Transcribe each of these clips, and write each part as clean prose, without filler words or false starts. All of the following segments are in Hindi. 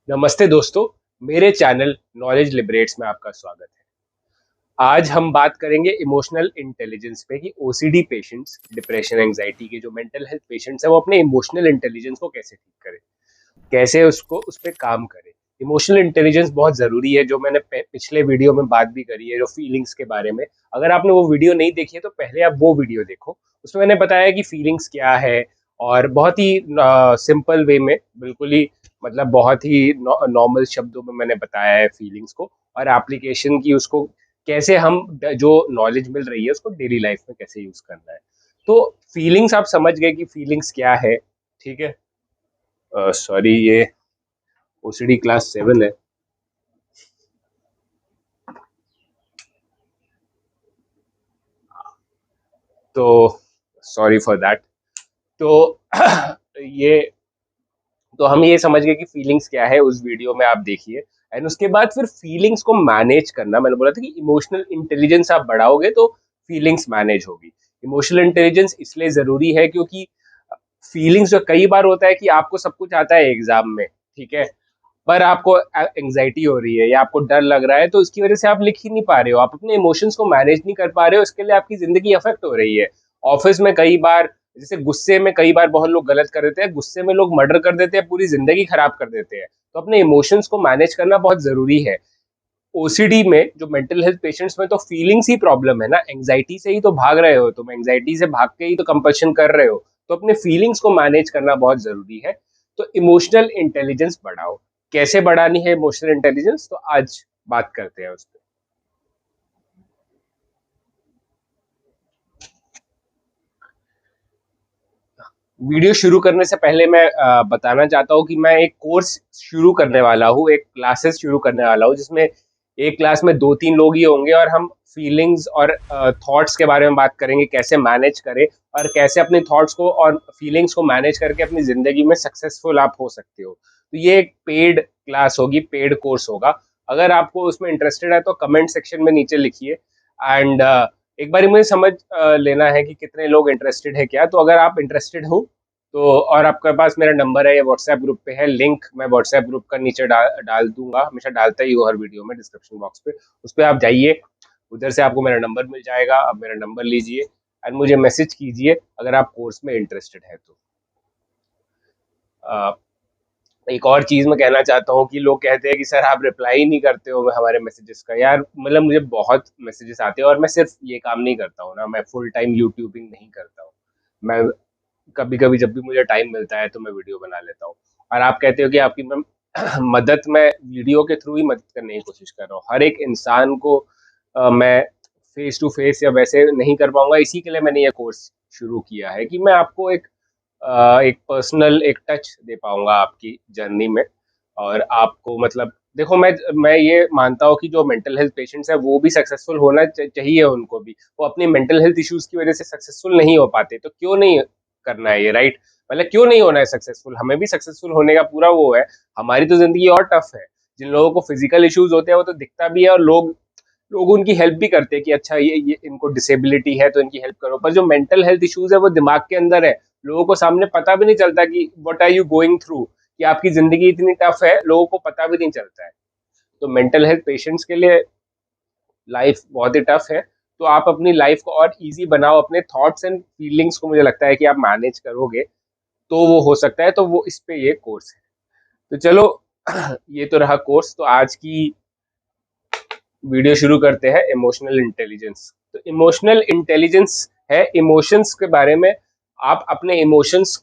नमस्ते दोस्तों, मेरे चैनल नॉलेज लिबरेट्स में आपका स्वागत है। आज हम बात करेंगे इमोशनल इंटेलिजेंस पे कि ओसीडी पेशेंट्स, डिप्रेशन, एंजाइटी के जो मेंटल हेल्थ पेशेंट्स हैं वो अपने इमोशनल इंटेलिजेंस को कैसे ठीक करें, कैसे उसको उस पे काम करें। इमोशनल इंटेलिजेंस बहुत ज़रूरी है, जो मैंने पिछले वीडियो में बात भी करी है, जो फीलिंग्स के बारे में। अगर आपने वो वीडियो नहीं देखी है तो पहले आप वो वीडियो देखो। उसमें मैंने बताया कि फीलिंग्स क्या है, और बहुत ही सिंपल वे में, बिल्कुल ही मतलब बहुत ही नॉर्मल शब्दों में मैंने बताया है फीलिंग्स को, और एप्लीकेशन की उसको कैसे हम जो नॉलेज मिल रही है उसको डेली लाइफ में कैसे यूज करना है। तो फीलिंग्स आप समझ गए कि फीलिंग्स क्या है, ठीक है। सॉरी, ये ओसीडी क्लास 7 है। तो सॉरी फॉर दैट। तो ये तो हम ये समझ गए कि फीलिंग्स क्या है, उस वीडियो में आप देखिए। एंड उसके बाद फिर फीलिंग्स को मैनेज करना, मैंने बोला था कि इमोशनल इंटेलिजेंस आप बढ़ाओगे तो फीलिंग्स मैनेज होगी। इमोशनल इंटेलिजेंस इसलिए ज़रूरी है क्योंकि फीलिंग्स जो कई बार होता है कि आपको सब कुछ आता है एग्जाम में, ठीक है, पर आपको एंग्जाइटी हो रही है या आपको डर लग रहा है, तो इसकी वजह से आप लिख ही नहीं पा रहे हो, आप अपने इमोशंस को मैनेज नहीं कर पा रहे हो, इसके लिए आपकी जिंदगी अफेक्ट हो रही है। ऑफिस में कई बार, जैसे गुस्से में कई बार बहुत लोग गलत कर देते हैं, गुस्से में लोग मर्डर कर देते हैं, पूरी जिंदगी खराब कर देते हैं। तो अपने इमोशंस को मैनेज करना बहुत जरूरी है। ओसीडी में, जो मेंटल हेल्थ पेशेंट्स में, तो फीलिंग्स ही प्रॉब्लम है ना। एंग्जाइटी से ही तो भाग रहे हो तुम, एंग्जाइटी से भाग के ही तो कंपल्शन कर रहे हो। तो अपने फीलिंग्स को मैनेज करना बहुत जरूरी है। तो इमोशनल इंटेलिजेंस बढ़ाओ। कैसे बढ़ानी है इमोशनल इंटेलिजेंस, तो आज बात करते हैं उस पर। वीडियो शुरू करने से पहले मैं बताना चाहता हूँ कि मैं एक कोर्स शुरू करने वाला हूँ, एक क्लासेस शुरू करने वाला हूँ, जिसमें एक क्लास में 2-3 लोग ही होंगे, और हम फीलिंग्स और थॉट्स के बारे में बात करेंगे, कैसे मैनेज करें और कैसे अपने थॉट्स को और फीलिंग्स को मैनेज करके अपनी ज़िंदगी में सक्सेसफुल आप हो सकते हो। तो ये एक पेड क्लास होगी, पेड कोर्स होगा। अगर आपको उसमें इंटरेस्टेड है तो कमेंट सेक्शन में नीचे लिखिए। एंड एक बार मुझे समझ लेना है कि कितने लोग इंटरेस्टेड है क्या। तो अगर आप इंटरेस्टेड हो तो, और आपके पास मेरा नंबर है या व्हाट्सएप ग्रुप पे है, लिंक मैं व्हाट्सएप ग्रुप का नीचे डाल दूंगा, हमेशा डालता ही हूँ हर वीडियो में डिस्क्रिप्शन बॉक्स पे। उस पर आप जाइए, उधर से आपको मेरा नंबर मिल जाएगा, आप मेरा नंबर लीजिए एंड मुझे मैसेज कीजिए अगर आप कोर्स में इंटरेस्टेड है तो। अ, एक और चीज़ मैं कहना चाहता हूँ कि लोग कहते हैं कि सर आप रिप्लाई ही नहीं करते हो हमारे मैसेजेस का। यार मतलब मुझे बहुत मैसेजेस आते हैं, और मैं सिर्फ ये काम नहीं करता हूँ ना, मैं फुल टाइम यूट्यूबिंग नहीं करता हूँ। मैं कभी कभी जब भी मुझे टाइम मिलता है तो मैं वीडियो बना लेता हूँ। और आप कहते हो कि आपकी मैं मदद, मैं वीडियो के थ्रू ही मदद करने की कोशिश कर रहा हूँ। हर एक इंसान को मैं फेस टू फेस या वैसे नहीं कर पाऊंगा, इसी के लिए मैंने ये कोर्स शुरू किया है कि मैं आपको एक पर्सनल एक टच दे पाऊंगा आपकी जर्नी में। और आपको मतलब देखो, मैं ये मानता हूँ कि जो मेंटल हेल्थ पेशेंट्स हैं वो भी सक्सेसफुल होना चाहिए उनको भी। वो अपनी मेंटल हेल्थ इश्यूज की वजह से सक्सेसफुल नहीं हो पाते, तो क्यों नहीं करना है ये, राइट। मतलब क्यों नहीं होना है सक्सेसफुल, हमें भी सक्सेसफुल होने का पूरा वो है। हमारी तो जिंदगी और टफ है। जिन लोगों को फिजिकल इश्यूज होते हैं वो तो दिखता भी है, और लोग लोग उनकी हेल्प भी करते हैं कि अच्छा ये इनको डिसेबिलिटी है तो इनकी हेल्प करो। पर जो मेंटल हेल्थ इश्यूज है वो दिमाग के अंदर है, लोगों को सामने पता भी नहीं चलता कि what are you going through, कि आपकी जिंदगी इतनी टफ है, लोगों को पता भी नहीं चलता है। तो मेंटल हेल्थ पेशेंट्स के लिए लाइफ बहुत ही टफ है। तो आप अपनी लाइफ को और इजी बनाओ, अपने थॉट्स एंड फीलिंग्स को मुझे लगता है कि आप मैनेज करोगे तो वो हो सकता है। तो वो इस पे ये कोर्स है। तो चलो, ये तो रहा कोर्स। तो आज की वीडियो शुरू करते हैं, इमोशनल इंटेलिजेंस। तो इमोशनल इंटेलिजेंस है इमोशंस के बारे में। आप अपने इमोशंस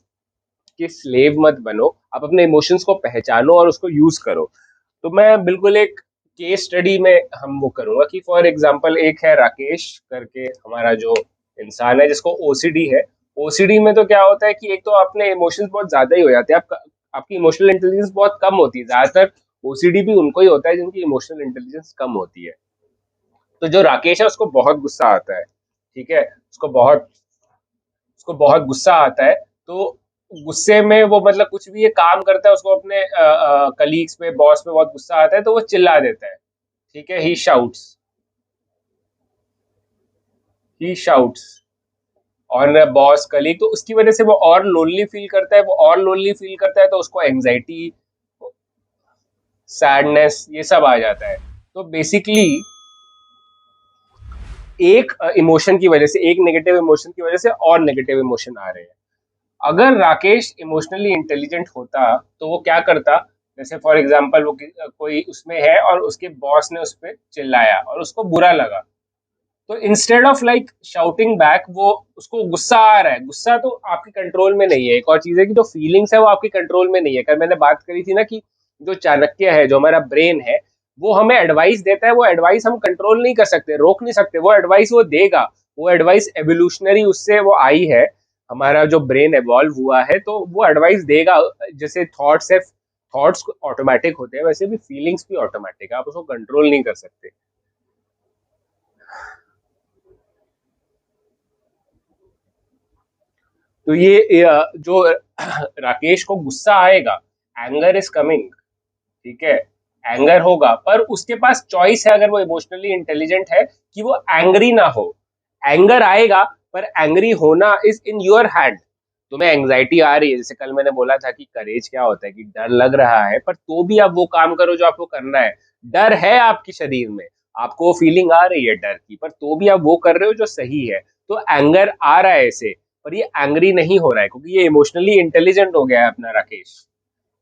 के स्लेव मत बनो, आप अपने इमोशंस को पहचानो और उसको यूज करो। तो मैं बिल्कुल एक केस स्टडी में हम वो करूंगा कि फॉर एग्जांपल एक है राकेश करके, हमारा जो इंसान है जिसको ओसीडी है। ओसीडी में तो क्या होता है कि एक तो अपने इमोशंस बहुत ज्यादा ही हो जाते हैं, आपकी इमोशनल इंटेलिजेंस बहुत कम होती है। ज्यादातर ओसीडी भी उनको ही होता है जिनकी इमोशनल इंटेलिजेंस कम होती है। तो जो राकेश है उसको बहुत गुस्सा आता है, ठीक है, उसको बहुत गुस्सा आता है। तो गुस्से में वो मतलब कुछ भी ये काम करता है, उसको अपने कलीग्स पे, बॉस पे बहुत गुस्सा आता है तो वो चिल्ला देता है, ठीक है। He shouts on boss colleague. तो उसकी वजह से वो और लोनली फील करता है, तो उसको एंग्जाइटी सैडनेस, ये सब आ जाता है। तो बेसिकली एक इमोशन की वजह से, एक नेगेटिव इमोशन की वजह से और नेगेटिव इमोशन आ रहे हैं। अगर राकेश इमोशनली इंटेलिजेंट होता तो वो क्या करता, जैसे फॉर एग्जांपल वो कोई उसमें है और उसके बॉस ने उस पर चिल्लाया और उसको बुरा लगा, तो instead of like shouting back, वो उसको गुस्सा आ रहा है, गुस्सा तो आपके कंट्रोल में नहीं है। एक और चीज है कि जो फीलिंग्स है वो आपके कंट्रोल में नहीं है। कल मैंने बात करी थी ना कि जो चाणक्य है, जो हमारा ब्रेन है, वो हमें एडवाइस देता है, वो एडवाइस हम कंट्रोल नहीं कर सकते, रोक नहीं सकते, वो एडवाइस वो देगा। वो एडवाइस एवोल्यूशनरी उससे वो आई है, हमारा जो ब्रेन एवॉल्व हुआ है तो वो एडवाइस देगा। जैसे थॉट्स है, थॉट्स ऑटोमेटिक होते हैं, वैसे भी फीलिंग्स भी ऑटोमेटिक है, आप उसको कंट्रोल नहीं कर सकते। तो ये जो राकेश को गुस्सा आएगा, एंगर इज कमिंग, ठीक है, एंगर होगा, पर उसके पास चॉइस है, अगर वो इमोशनली इंटेलिजेंट है, कि वो एंग्री ना हो। एंगर आएगा, पर एंग्री होना इज इन योर हैंड। तुम्हें एंग्जाइटी आ रही है, जैसे कल मैंने बोला था कि करेज क्या होता है, कि डर लग रहा है, पर तो भी आप वो काम करो जो आपको करना है। डर है आपके शरीर में, आपको वो फीलिंग आ रही है डर की, पर तो भी आप वो कर रहे हो जो सही है। तो एंगर आ रहा है इसे, पर ये एंग्री नहीं हो रहा है, क्योंकि ये इमोशनली इंटेलिजेंट हो गया है अपना राकेश।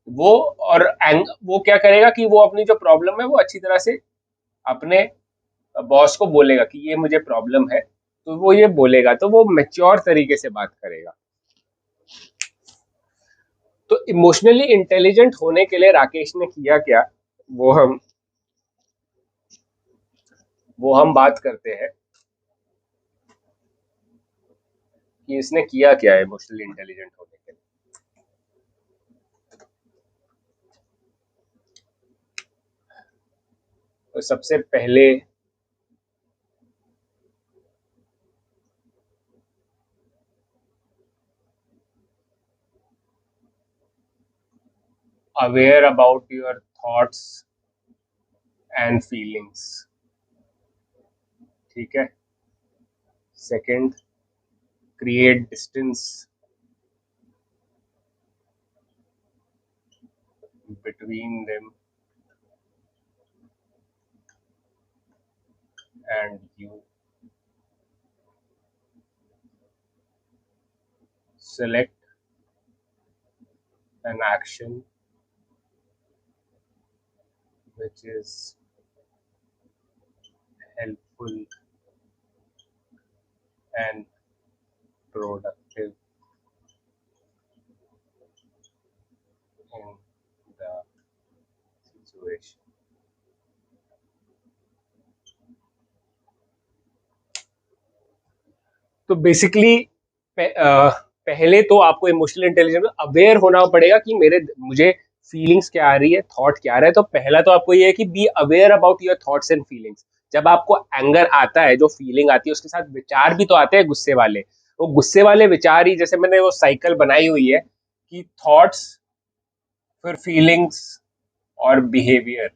वो और वो क्या करेगा कि वो अपनी जो प्रॉब्लम है वो अच्छी तरह से अपने बॉस को बोलेगा कि ये मुझे प्रॉब्लम है, तो वो ये बोलेगा, तो वो मेच्योर तरीके से बात करेगा। तो इमोशनली इंटेलिजेंट होने के लिए राकेश ने किया क्या, वो हम वो हम बात करते हैं कि इसने किया क्या इमोशनली इंटेलिजेंट होने के लिए। तो सबसे पहले aware about your thoughts and feelings, ठीक है। Second, create distance between them and you. Select an action which is helpful and productive in the situation. तो बेसिकली पहले तो आपको इमोशनल इंटेलिजेंस अवेयर होना पड़ेगा कि मेरे मुझे फीलिंग्स क्या आ रही है, थॉट क्या आ रहा है। तो पहला तो आपको ये है कि be aware about your thoughts and feelings. जब आपको एंगर आता है, जो फीलिंग आती है, उसके साथ विचार भी तो आते हैं गुस्से वाले। वो गुस्से वाले विचार ही, जैसे मैंने वो साइकिल बनाई हुई है कि थॉट्स, फिर फीलिंग्स और बिहेवियर,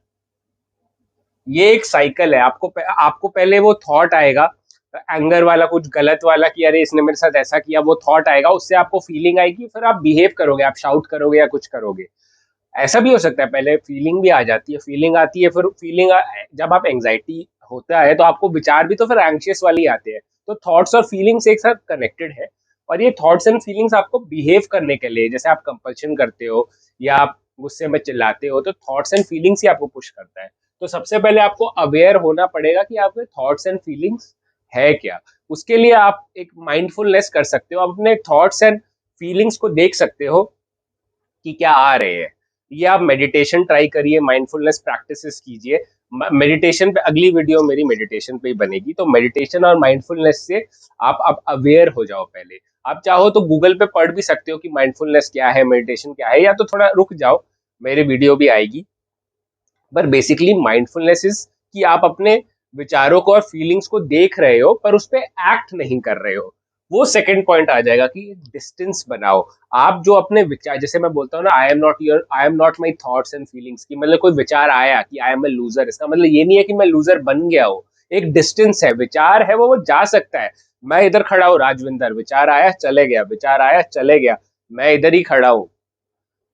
ये एक साइकिल है। आपको पहले वो थॉट आएगा, एंगर वाला, कुछ गलत वाला, कि अरे इसने मेरे साथ ऐसा किया, वो थॉट आएगा, उससे आपको फीलिंग आएगी, फिर आप बिहेव करोगे, आप शाउट करोगे या कुछ करोगे। ऐसा भी हो सकता है, पहले फीलिंग भी आ जाती है, फीलिंग आती है, फिर जब आप एंग्जाइटी होता है तो आपको विचार भी तो फिर एंग्शियस वाले ही आते हैं। तो थॉट्स और फीलिंग्स एक साथ कनेक्टेड है। और ये थॉट्स एंड फीलिंग्स आपको बिहेव करने के लिए, जैसे आप कंपल्शन करते हो या आप गुस्से में चिल्लाते हो, तो थॉट्स एंड फीलिंग्स ही आपको पुश करता है। तो सबसे पहले आपको अवेयर होना पड़ेगा कि आपके थॉट्स एंड फीलिंग्स है क्या। उसके लिए आप एक माइंडफुलनेस कर सकते हो, आप अपने थॉट्स एंड फीलिंग्स को देख सकते हो कि क्या आ रहे हैं। ये आप मेडिटेशन ट्राई करिए, माइंडफुलनेस प्रैक्टिसेस कीजिए। मेडिटेशन पे अगली वीडियो मेरी मेडिटेशन पे ही बनेगी, तो मेडिटेशन और माइंडफुलनेस से आप अवेयर हो जाओ पहले। आप चाहो तो गूगल पे पढ़ भी सकते हो कि माइंडफुलनेस क्या है, मेडिटेशन क्या है, या तो थोड़ा रुक जाओ, मेरी वीडियो भी आएगी। पर बेसिकली माइंडफुलनेस इज कि आप अपने विचारों को और फीलिंग्स को देख रहे हो, पर उस पर एक्ट नहीं कर रहे हो। वो सेकंड पॉइंट आ जाएगा कि डिस्टेंस बनाओ। आप जो अपने विचार, जैसे मैं बोलता हूँ ना, I am not my thoughts and feelings, की मतलब कोई विचार आया कि आई एम ए लूजर, इसका मतलब ये नहीं है कि मैं लूजर बन गया हूँ। एक डिस्टेंस है, विचार है, वो जा सकता है। मैं इधर खड़ा हूँ राजविंदर, विचार आया चले गया, विचार आया चले गया, मैं इधर ही खड़ा हूँ।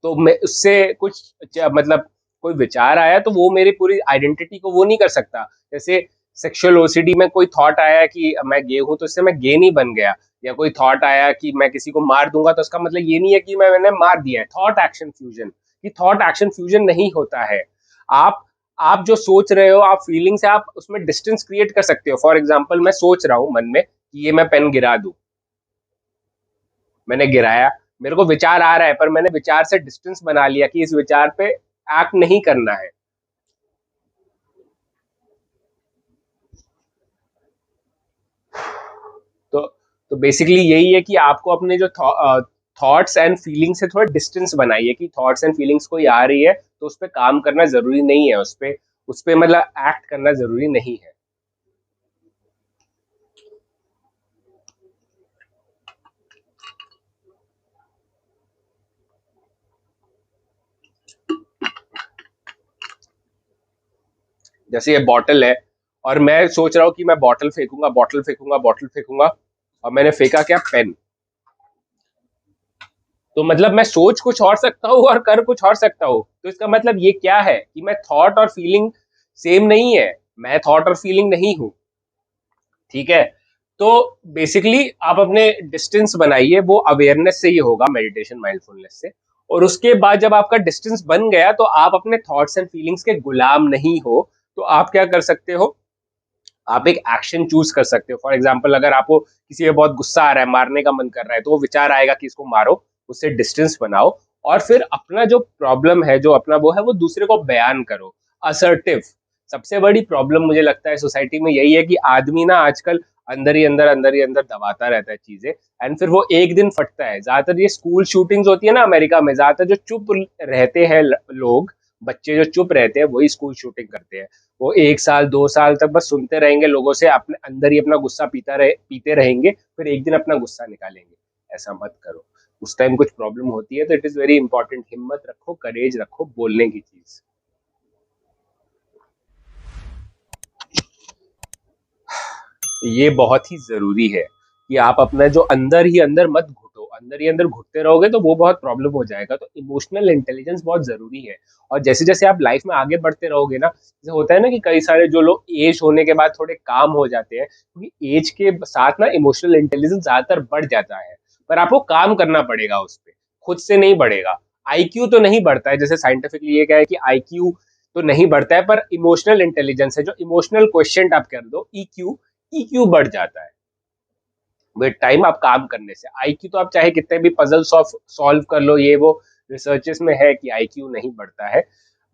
तो मैं उससे कुछ मतलब कोई विचार आया तो वो मेरी पूरी आइडेंटिटी को वो नहीं कर सकता। जैसे सेक्सुअल ओसीडी में कोई थॉट आया कि मैं गे हूं तो इससे मैं गे नहीं बन गया, या कोई थॉट आया कि मैं किसी को मार दूंगा तो उसका मतलब ये नहीं है कि मैंने मार दिया है। थॉट एक्शन फ्यूजन, कि थॉट एक्शन फ्यूजन नहीं होता है। आप आप जो सोच रहे हो, आप फीलिंग से आप उसमें डिस्टेंस क्रिएट कर सकते हो। फॉर एग्जाम्पल, मैं सोच रहा हूँ मन में कि ये मैं पेन गिरा दूं, मैंने गिराया, मेरे को विचार आ रहा है, पर मैंने विचार से डिस्टेंस बना लिया कि इस विचार पे एक्ट नहीं करना है। तो तो बेसिकली यही है कि आपको अपने जो थॉट्स एंड फीलिंग्स से थोड़ा डिस्टेंस बनाइए, कि थॉट्स एंड फीलिंग्स कोई आ रही है तो उस पर काम करना जरूरी नहीं है, उस पे मतलब एक्ट करना जरूरी नहीं है। जैसे ये बॉटल है, और मैं सोच रहा हूँ कि मैं बॉटल फेंकूंगा, बॉटल फेंकूंगा, बॉटल फेंकूंगा, और मैंने फेंका क्या, पेन। तो मतलब मैं सोच कुछ और सकता हूँ और कर कुछ और सकता हूँ। तो इसका मतलब ये क्या है कि मैं थॉट और फीलिंग सेम नहीं है, मैं थॉट और फीलिंग नहीं हूँ। ठीक है। तो बेसिकली आप अपने डिस्टेंस बनाइए, वो अवेयरनेस से ही होगा, मेडिटेशन माइंडफुलनेस से। और उसके बाद जब आपका डिस्टेंस बन गया तो आप अपने थॉट्स एंड फीलिंग्स के गुलाम नहीं हो। तो आप क्या कर सकते हो, आप एक एक्शन चूज कर सकते हो। फॉर एग्जाम्पल, अगर आपको किसी पे बहुत गुस्सा आ रहा है, मारने का मन कर रहा है, तो वो विचार आएगा कि इसको मारो, उससे डिस्टेंस बनाओ, और फिर अपना जो प्रॉब्लम है, जो अपना वो है, वो दूसरे को बयान करो, असर्टिव। सबसे बड़ी प्रॉब्लम मुझे लगता है सोसाइटी में यही है कि आदमी ना आजकल अंदर ही अंदर, अंदर ही अंदर दबाता रहता है चीजें, एंड फिर वो एक दिन फटता है। ज्यादातर ये स्कूल शूटिंग्स होती है ना अमेरिका में, ज्यादातर जो चुप रहते हैं लोग, बच्चे जो चुप रहते हैं वही स्कूल शूटिंग करते हैं। वो 1 साल 2 साल तक बस सुनते रहेंगे लोगों से, अपने अंदर ही अपना गुस्सा पीते रहेंगे, फिर एक दिन अपना गुस्सा निकालेंगे। ऐसा मत करो। उस टाइम कुछ प्रॉब्लम होती है तो इट इज वेरी इंपॉर्टेंट, हिम्मत रखो, करेज रखो बोलने की चीज। ये बहुत ही जरूरी है कि आप अपना जो अंदर ही अंदर मत घुटो, अंदर ही अंदर घुटते रहोगे तो वो बहुत प्रॉब्लम हो जाएगा। तो इमोशनल इंटेलिजेंस बहुत जरूरी है। और जैसे जैसे आप लाइफ में आगे बढ़ते रहोगे ना, जैसे होता है ना कि कई सारे जो लोग एज होने के बाद थोड़े काम हो जाते हैं, क्योंकि एज के साथ ना इमोशनल इंटेलिजेंस ज्यादातर बढ़ जाता है। पर आपको काम करना पड़ेगा उस पर, खुद से नहीं बढ़ेगा। आईक्यू तो नहीं बढ़ता है, जैसे साइंटिफिकली ये क्या है कि आईक्यू तो नहीं बढ़ता है, पर इमोशनल इंटेलिजेंस है, जो इमोशनल क्वेश्चन आप कर दो, ईक्यू, ईक्यू बढ़ जाता है विद टाइम, आप काम करने से। आईक्यू तो आप चाहे कितने भी पजल सॉल्व कर लो, ये वो रिसर्चेस में है कि आईक्यू नहीं बढ़ता है।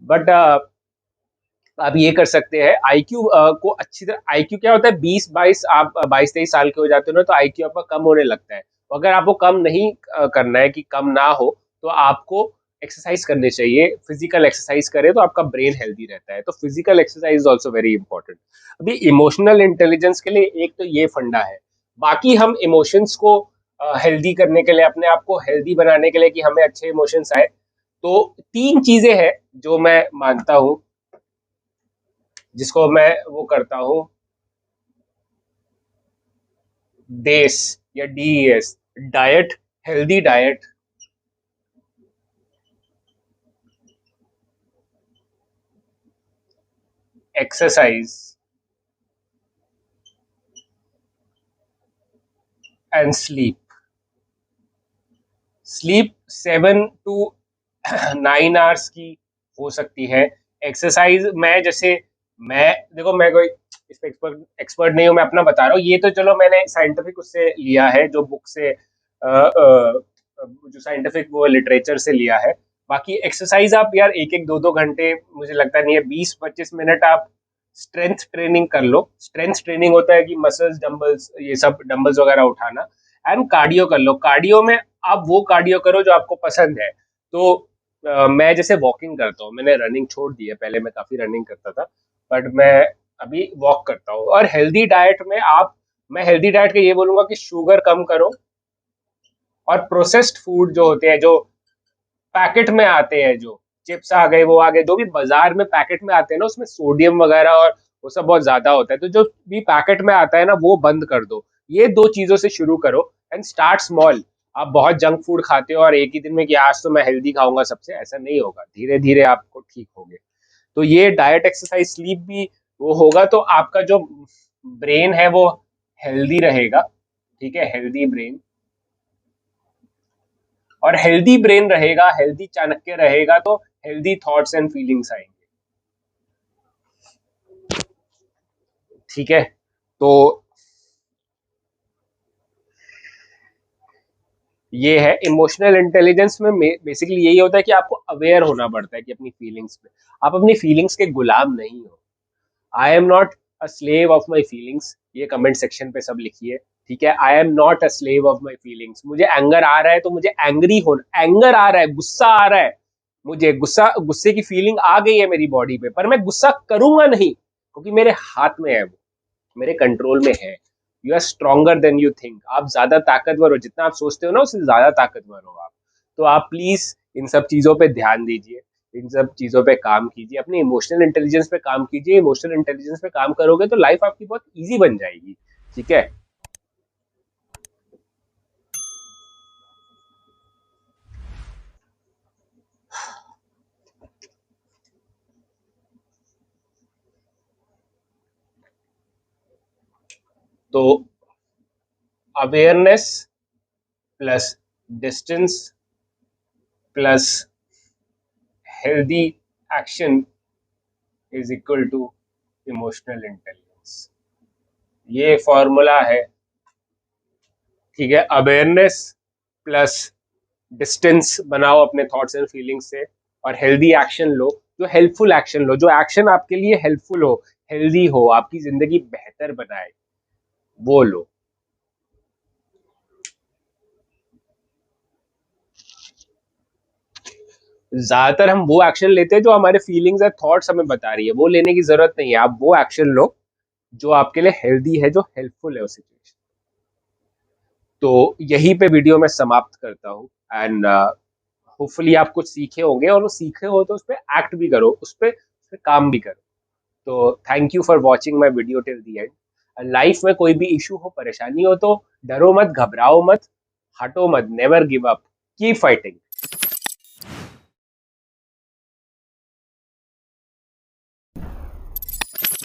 बट आप ये कर सकते हैं, आईक्यू को अच्छी तरह, आईक्यू क्या होता है, 20-22, आप 22-23 साल के हो जाते हो ना, तो आईक्यू आपका कम होने लगता है। तो अगर आपको कम नहीं करना है, कि कम ना हो, तो आपको एक्सरसाइज करनी चाहिए। फिजिकल एक्सरसाइज करें तो आपका ब्रेन हेल्दी रहता है। तो physical exercise is also very important. अभी इमोशनल इंटेलिजेंस के लिए एक तो ये फंडा है। बाकी हम इमोशंस को हेल्दी करने के लिए, अपने आप को हेल्दी बनाने के लिए, कि हमें अच्छे इमोशंस आए, तो 3 चीजें हैं जो मैं मानता हूँ, जिसको मैं वो करता हूँ, डेस या DS, diet, healthy diet, exercise and sleep. Sleep 7 to 9 hours की हो सकती है। एक्सरसाइज मैं जैसे, मैं देखो, मैं कोई इस पे एक्सपर्ट नहीं हूँ, मैं अपना बता रहा हूँ। ये तो चलो मैंने साइंटिफिक उससे लिया है, जो बुक से जो साइंटिफिक वो लिटरेचर से लिया है। बाकी एक्सरसाइज आप यार 1-1 2-2 घंटे, मुझे लगता नहीं है, 20-25 मिनट आप स्ट्रेंथ ट्रेनिंग कर लो। स्ट्रेंथ ट्रेनिंग होता है कि मसल्स, डंबल्स, ये सब डंबल्स वगैरह उठाना। एंड कार्डियो कर लो। कार्डियो में आप वो कार्डियो करो जो आपको पसंद है। तो मैं जैसे वॉकिंग करता हूँ, मैंने रनिंग छोड़ दी है, पहले मैं काफी रनिंग करता था, बट मैं अभी वॉक करता हूँ। और हेल्दी डाइट में आप, मैं हेल्दी डाइट का ये बोलूंगा कि शुगर कम करो, और प्रोसेस्ड फूड जो होते हैं, जो पैकेट में आते हैं, जो चिप्स आ गए, वो आ गए, जो भी बाजार में पैकेट में आते हैं ना, उसमें सोडियम वगैरह और वो सब बहुत ज्यादा होता है। तो जो भी पैकेट में आता है ना, वो बंद कर दो। ये 2 चीजों से शुरू करो एंड स्टार्ट स्मॉल। आप बहुत जंक फूड खाते हो और एक ही दिन में कि आज तो मैं हेल्दी खाऊंगा सबसे, ऐसा नहीं होगा, धीरे धीरे आपको ठीक होगे। तो ये डाइट, एक्सरसाइज, स्लीप भी वो होगा तो आपका जो ब्रेन है वो हेल्दी रहेगा। ठीक है, हेल्दी ब्रेन, और हेल्दी ब्रेन रहेगा, हेल्दी चाणक्य रहेगा तो हेल्दी थॉट्स एंड फीलिंग्स आएंगे। ठीक है, तो ये है इमोशनल इंटेलिजेंस में बेसिकली यही होता है कि आपको अवेयर होना पड़ता है कि अपनी फीलिंग्स पे, आप अपनी फीलिंग्स के गुलाम नहीं हो। I am not a slave of my feelings, ये कमेंट सेक्शन पे सब लिखिए। ठीक है, I am not a slave of my feelings. मुझे एंगर आ रहा है तो मुझे एंग्री होना, एंगर आ रहा है, गुस्सा आ रहा है, मुझे गुस्से की फीलिंग आ गई है मेरी बॉडी पे, पर मैं गुस्सा करूंगा नहीं क्योंकि मेरे हाथ में है वो, मेरे कंट्रोल में है। You are stronger than you think, आप ज्यादा ताकतवर हो, जितना आप सोचते हो ना उससे ज्यादा ताकतवर हो आप। तो आप प्लीज इन सब चीजों पे ध्यान दीजिए, इन सब चीजों पे काम कीजिए, अपने इमोशनल इंटेलिजेंस पे काम कीजिए। इमोशनल इंटेलिजेंस पे काम करोगे तो लाइफ आपकी बहुत इजी बन जाएगी। ठीक है, तो awareness plus distance plus healthy action is equal to emotional intelligence, ये फॉर्मूला है। ठीक है, अवेयरनेस प्लस डिस्टेंस बनाओ अपने थॉट्स एंड फीलिंग्स से, और हेल्दी एक्शन लो, जो हेल्पफुल एक्शन लो, जो एक्शन आपके लिए हेल्पफुल हो, हेल्दी हो, आपकी जिंदगी बेहतर बनाए, वो लो। ज्यादातर हम वो एक्शन लेते हैं जो हमारे फीलिंग्स और थॉट्स हमें बता रही है, वो लेने की जरूरत नहीं है। आप वो एक्शन लो जो आपके लिए हेल्दी है, जो हेल्पफुल है उस सिचुएशन। तो यहीं पे वीडियो में समाप्त करता हूँ, एंड होपफुली आप कुछ सीखे होंगे, और वो सीखे हो तो उस पर एक्ट भी करो, उस पे काम भी करो। तो thank you for watching my video till the and. Life में कोई भी इशू हो, परेशानी हो तो डरो मत, घबराओ मत, हटो मत, never give up, keep fighting.